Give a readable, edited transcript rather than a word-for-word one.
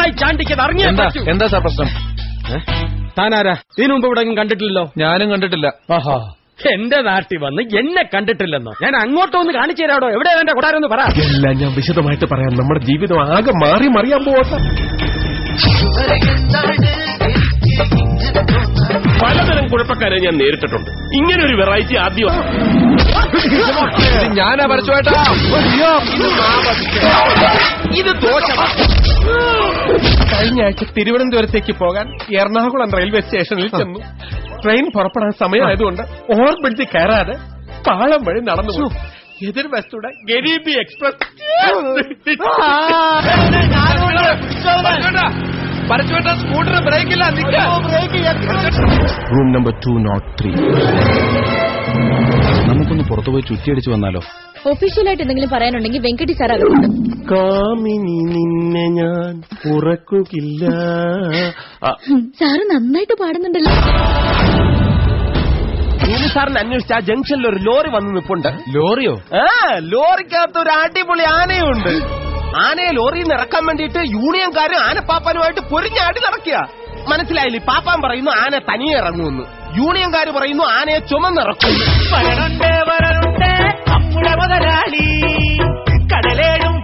പിണറായി ചാണ്ടിക്ക് ഇറങ്ങിയ എന്താ സാർ പ്രശ്നം? താനാരാ? ഇതിനു മുമ്പ് ഇവിടെ കണ്ടിട്ടില്ലല്ലോ. ഞാനും കണ്ടിട്ടില്ല. ആഹാ, എന്റെ നാട്ടിൽ വന്ന് എന്നെ കണ്ടിട്ടില്ലെന്നോ? ഞാൻ അങ്ങോട്ടൊന്ന് കാണിച്ചു തരാടോ. എവിടെയാ എന്റെ കൊട്ടാരെന്ന് പറ. എല്ലാം ഞാൻ വിശദമായിട്ട് പറയാം. നമ്മുടെ ജീവിതം ആകെ മാറി മറിയാൻ പോകട്ടെ. പലതരം കുഴപ്പക്കാരെ ഞാൻ നേരിട്ടിട്ടുണ്ട്. ഇങ്ങനെ ഒരു വെറൈറ്റി ആദ്യം. ഞാനാ പരച്ചുവേട്ടാ. ഇത് ദോഷമാണ്. കഴിഞ്ഞ ആഴ്ച തിരുവനന്തപുരത്തേക്ക് പോകാൻ എറണാകുളം റെയിൽവേ സ്റ്റേഷനിൽ ചെന്നു. ട്രെയിൻ പുറപ്പെടാൻ സമയമായതുകൊണ്ട് ഓവർ ബ്രിഡ്ജ് കയറാതെ പാളം വഴി നടന്നു. എതിർ ബസ്സുടെ ഗരീബി എക്സ്പ്രസ്. സ്കൂട്ടർ ബ്രേക്കില്ല. Room number 203. നമുക്കൊന്ന് പുറത്തുപോയി ചുറ്റിയടിച്ച് വന്നാലോ? ഒഫീഷ്യലായിട്ട് എന്തെങ്കിലും പറയാനുണ്ടെങ്കിൽ വെങ്കടി സാർ അതുകൊണ്ട്. കാമിനി നിന്നെ ഞാൻ ഉറക്കുകയില്ല. സാറ് നന്നായിട്ട് പാടുന്നുണ്ടല്ലോ. സാറിന് അന്വേഷിച്ച ആ ജംഗ്ഷനിൽ ഒരു ലോറി വന്ന് നിൽപ്പുണ്ട്. ലോറിയോ? ലോറിക്കകത്ത് ഒരു അടിപൊളി ആനയുണ്ട്. ആനയെ ലോറിയിൽ നിന്ന് ഇറക്കാൻ വേണ്ടിയിട്ട് യൂണിയൻകാരും ആനപ്പാപ്പാനുമായിട്ട് പൊരിഞ്ഞാടി നടക്കുക. മനസ്സിലായില്ലേ? പാപ്പാൻ പറയുന്നു ആന തനിയെ ഇറങ്ങുമെന്ന്, യൂണിയൻകാര് പറയുന്നു ആനയെ ചുമന്നിറക്കും. വരണ്ടേ നമ്മുടെ മുതലാളി കടലേടും